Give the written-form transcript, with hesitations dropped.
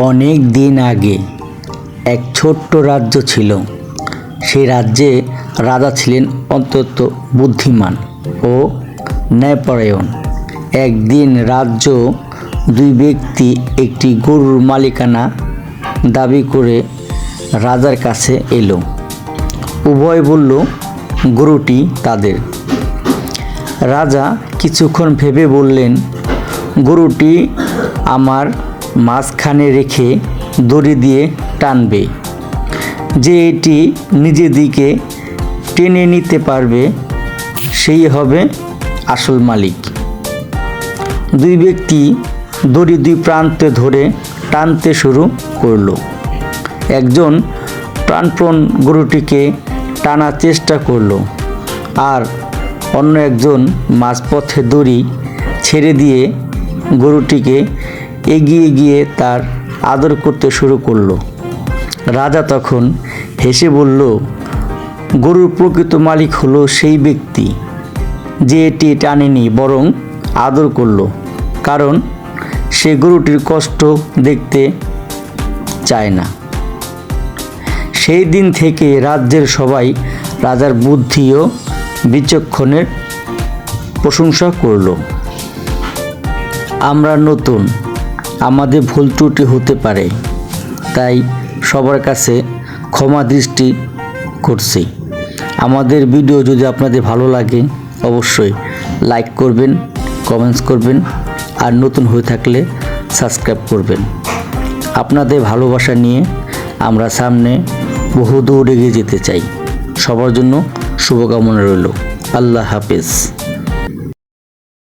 অনেক দিন আগে এক ছোট্ট রাজ্য ছিল। সেই রাজ্যে রাজা ছিলেন অত্যন্ত বুদ্ধিমান ও ন্যায়পরায়ণ। একদিন রাজ্য দুই ব্যক্তি একটি গরুর মালিকানা দাবি করে রাজার কাছে এলো। উভয় বলল গরুটি তাদের। রাজা কিছুক্ষণ ভেবে বললেন, গরুটি আমার মাঝখানে রেখে দড়ি দিয়ে টানবে। যে এটি নিজের দিকে টেনে নিতে পারবে সেই হবে আসল মালিক। দুই ব্যক্তি দড়ি দুই প্রান্তে ধরে টানতে শুরু করলো। একজন প্রাণপণ গরুটিকে টানার চেষ্টা করলো, আর অন্য একজন মাঝপথে দড়ি ছেড়ে দিয়ে গরুটিকে এগিয়ে গিয়ে তার আদর করতে শুরু করলো। রাজা তখন হেসে বলল, গরুর প্রকৃত মালিক হলো সেই ব্যক্তি যে এটি টানেনি বরং আদর করলো, কারণ সে গরুটির কষ্ট দেখতে চায় না। সেই দিন থেকে রাজ্যের সবাই রাজার বুদ্ধি ও বিচক্ষণের প্রশংসা করল। আমরা নতুন, আমাদের ভুল ত্রুটি হতে পারে, তাই সবার কাছে ক্ষমা দৃষ্টি করছি। আমাদের ভিডিও যদি আপনাদের ভালো লাগে অবশ্যই লাইক করবেন, কমেন্টস করবেন, আর নতুন হয়ে থাকলে সাবস্ক্রাইব করবেন। আপনাদের ভালোবাসা নিয়ে আমরা সামনে বহু দূর এগিয়ে যেতে চাই। সবার জন্য শুভকামনা রইল। আল্লাহ হাফেজ।